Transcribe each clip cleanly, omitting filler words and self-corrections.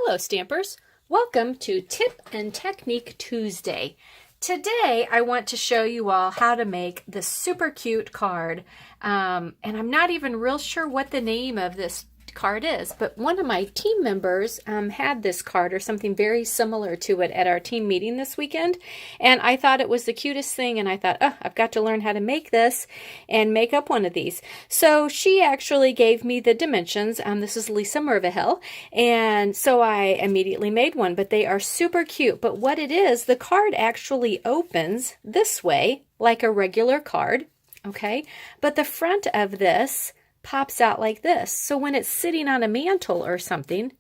Hello Stampers, welcome to Tip and Technique Tuesday. Today I want to show you all how to make this super cute card, and I'm not even real sure what the name of this card is, but one of my team members had this card or something very similar to it at our team meeting this weekend, and I thought it was the cutest thing, and I thought, oh, I've got to learn how to make this and make up one of these. So she actually gave me the dimensions. This is Lisa Mervahel, and so I immediately made one, but they are super cute. But what it is, the card actually opens this way like a regular card, okay? But the front of this pops out like this. So when it's sitting on a mantle or something,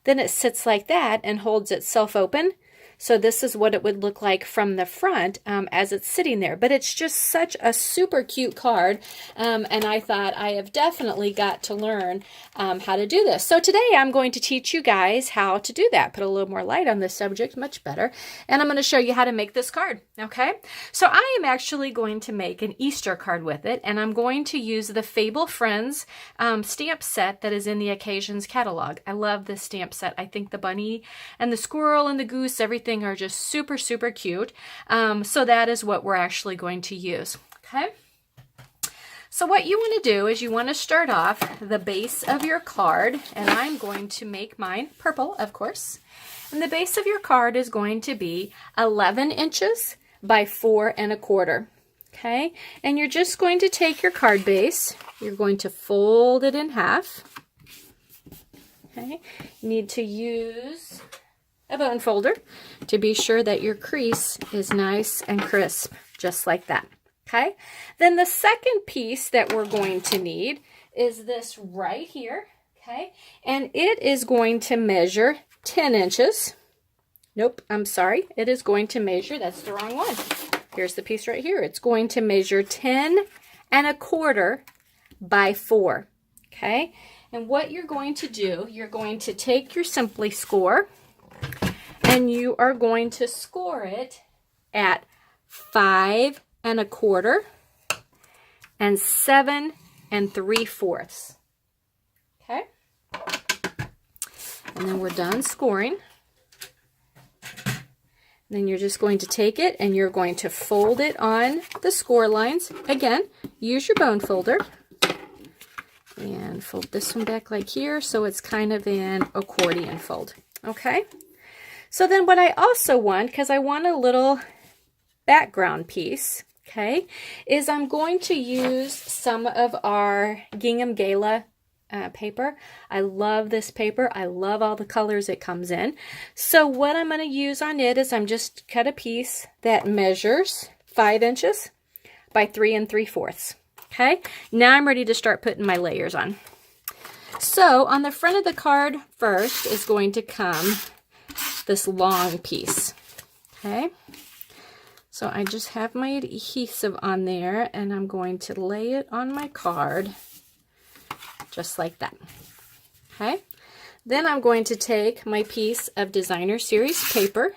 then it sits like that and holds itself open. So this is what it would look like from the front as it's sitting there. But it's just such a super cute card. And I thought I have definitely got to learn how to do this. So today I'm going to teach you guys how to do that. Put a little more light on this subject, much better. And I'm going to show you how to make this card. Okay. So I am actually going to make an Easter card with it. And I'm going to use the Fable Friends stamp set that is in the Occasions catalog. I love this stamp set. I think the bunny and the squirrel and the goose, everything are just super, super cute. So that is what we're actually going to use. Okay. So what you want to do is you want to start off the base of your card, and I'm going to make mine purple, of course. And the base of your card is going to be 11 inches by 4 1/4. Okay. And you're just going to take your card base, you're going to fold it in half. Okay. You need to use a bone folder to be sure that your crease is nice and crisp, just like that. Okay, then the second piece that we're going to need is this right here. Okay, and it is going to measure 10 inches. Nope, I'm sorry, it is going to measure, that's the wrong one. Here's the piece right here. It's going to measure 10 1/4 by 4. Okay, and what you're going to do, you're going to take your Simply Score, and you are going to score it at 5 1/4 and 7 3/4. Okay. And then we're done scoring. And then you're just going to take it and you're going to fold it on the score lines. Again, use your bone folder. And fold this one back like here so it's kind of an accordion fold. Okay. So then what I also want, because I want a little background piece, okay, is I'm going to use some of our Gingham Gala paper. I love this paper. I love all the colors it comes in. So what I'm going to use on it is I'm just cut a piece that measures 5 inches by 3 3/4. Okay, now I'm ready to start putting my layers on. So on the front of the card first is going to come this long piece. Okay, so I just have my adhesive on there and I'm going to lay it on my card just like that. Okay, then I'm going to take my piece of Designer Series paper,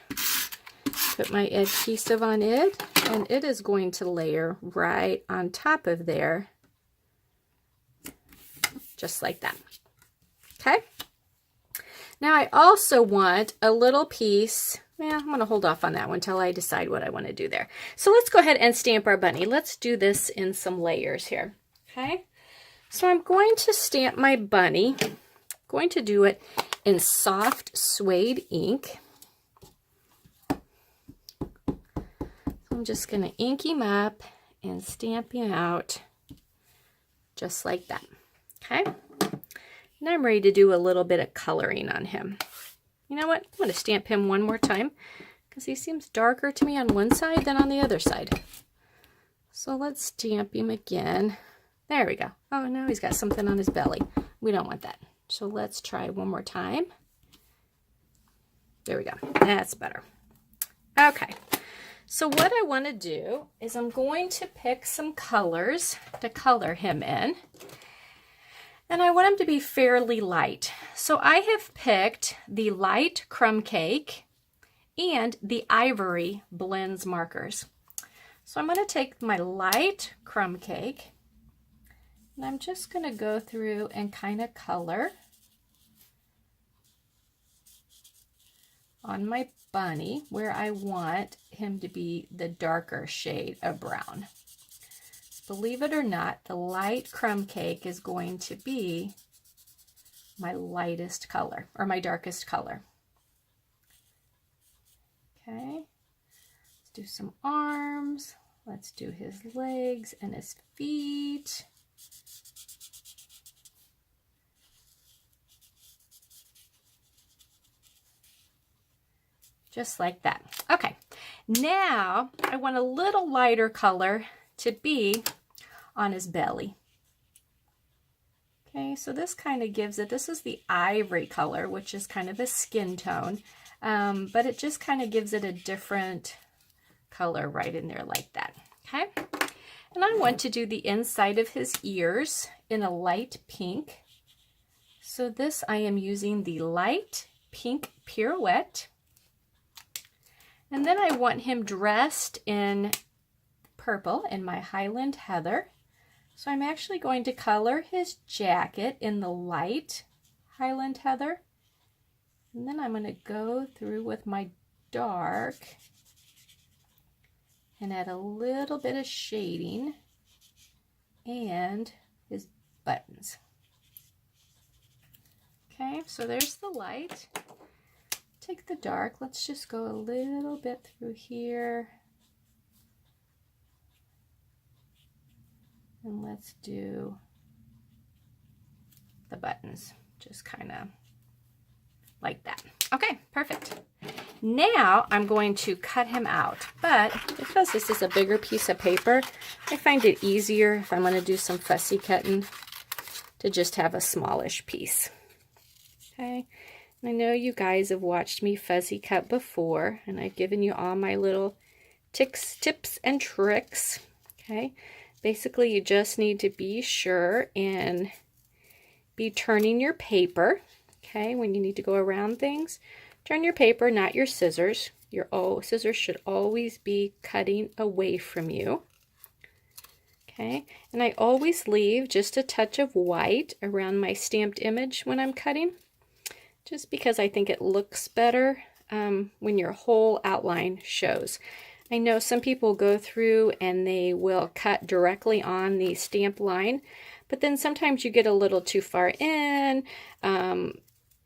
put my adhesive on it, and it is going to layer right on top of there just like that. Okay, now I also want a little piece. Yeah, I'm going to hold off on that one until I decide what I want to do there. So let's go ahead and stamp our bunny. Let's do this in some layers here. Okay, so I'm going to stamp my bunny. I'm going to do it in soft suede ink. I'm just going to ink him up and stamp him out just like that. Okay, and I'm ready to do a little bit of coloring on him. You know what? I'm going to stamp him one more time because he seems darker to me on one side than on the other side. So let's stamp him again. There we go. Oh, now he's got something on his belly. We don't want that. So let's try one more time. There we go. That's better. Okay. So what I want to do is I'm going to pick some colors to color him in. And I want them to be fairly light. So I have picked the light crumb cake and the ivory blends markers. So I'm going to take my light crumb cake and I'm just going to go through and kind of color on my bunny where I want him to be the darker shade of brown. Believe it or not, the light crumb cake is going to be my lightest color, or my darkest color. Okay, let's do some arms. Let's do his legs and his feet. Just like that. Okay, now I want a little lighter color to be on his belly. Okay, so this kind of gives it, this is the ivory color, which is kind of a skin tone, but it just kind of gives it a different color right in there like that. Okay, and I want to do the inside of his ears in a light pink. So this I am using the light pink pirouette. And then I want him dressed in purple in my Highland Heather. So I'm actually going to color his jacket in the light Highland Heather. And then I'm going to go through with my dark and add a little bit of shading and his buttons. Okay, so there's the light. Take the dark, let's just go a little bit through here. And let's do the buttons, just kind of like that. Okay, perfect. Now I'm going to cut him out, but because this is a bigger piece of paper, I find it easier if I'm going to do some fussy cutting to just have a smallish piece. Okay. I know you guys have watched me fuzzy cut before, and I've given you all my little tips and tricks. Okay, basically you just need to be sure and be turning your paper. Okay, when you need to go around things, turn your paper, not your scissors. Your scissors should always be cutting away from you. Okay, and I always leave just a touch of white around my stamped image when I'm cutting, just because I think it looks better when your whole outline shows. I know some people go through and they will cut directly on the stamp line, but then sometimes you get a little too far in and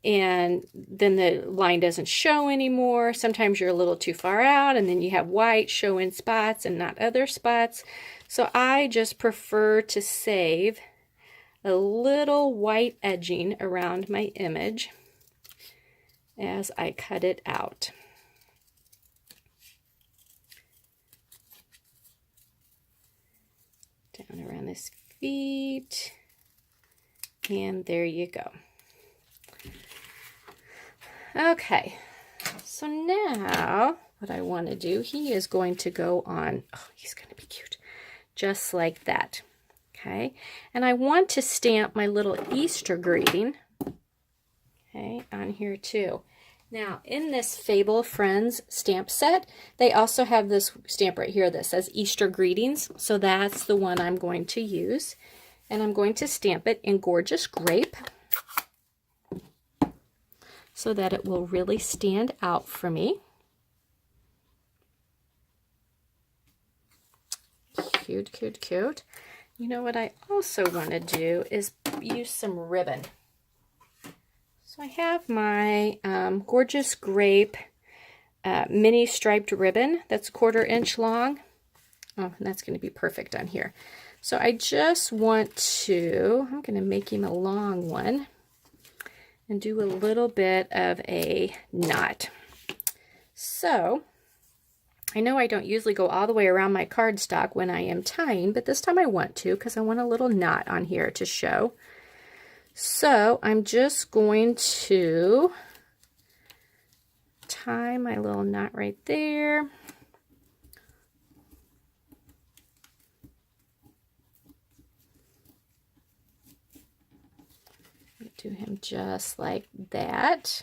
then the line doesn't show anymore. Sometimes you're a little too far out and then you have white showing spots and not other spots. So I just prefer to save a little white edging around my image as I cut it out. Down around his feet, and there you go. Okay, so now what I want to do, he is going to go on, oh, he's going to be cute, just like that. Okay, and I want to stamp my little Easter greeting, okay, on here too. Now, in this Fable Friends stamp set, they also have this stamp right here that says Easter Greetings. So that's the one I'm going to use. And I'm going to stamp it in Gorgeous Grape so that it will really stand out for me. Cute, cute, cute. You know what I also want to do is use some ribbon. So I have my Gorgeous Grape mini striped ribbon that's 1/4 inch long. Oh, and that's going to be perfect on here. So I just want to, I'm going to make him a long one and do a little bit of a knot. So I know I don't usually go all the way around my cardstock when I am tying, but this time I want to because I want a little knot on here to show. So I'm just going to tie my little knot right there. Do him just like that.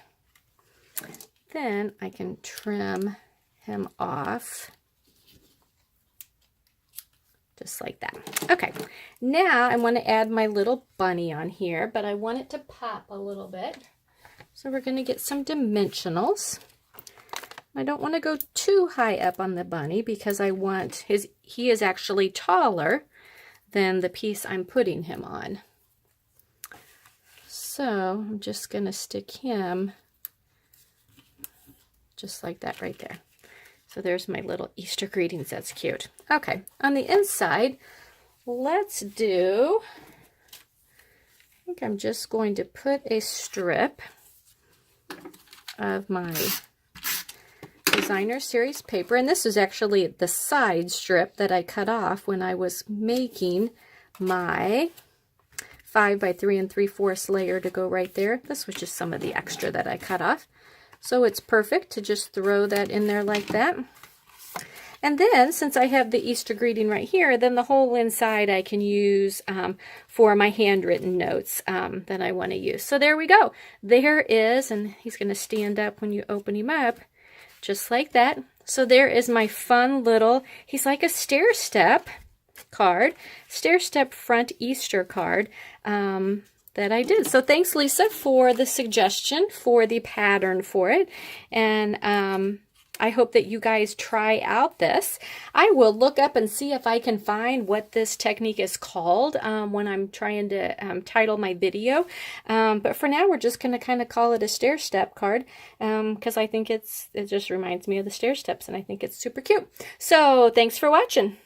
Then I can trim him off just like that. Okay, now I want to add my little bunny on here, but I want it to pop a little bit. So we're going to get some dimensionals. I don't want to go too high up on the bunny because I want he is actually taller than the piece I'm putting him on. So I'm just going to stick him just like that right there. So there's my little Easter greetings. That's cute. Okay, on the inside, let's do, I think I'm just going to put a strip of my Designer Series paper. And this is actually the side strip that I cut off when I was making my 5 by 3 3/4 layer to go right there. This was just some of the extra that I cut off. So it's perfect to just throw that in there like that. And then, since I have the Easter greeting right here, then the whole inside I can use for my handwritten notes that I want to use. So there we go. There is, and he's going to stand up when you open him up, just like that. So there is my fun little, he's like a stair step card, stair step front Easter card that I did. So thanks, Lisa, for the suggestion for the pattern for it. And I hope that you guys try out this. I will look up and see if I can find what this technique is called when I'm trying to title my video. But for now, we're just going to kind of call it a stair step card because I think it just reminds me of the stair steps, and I think it's super cute. So thanks for watching.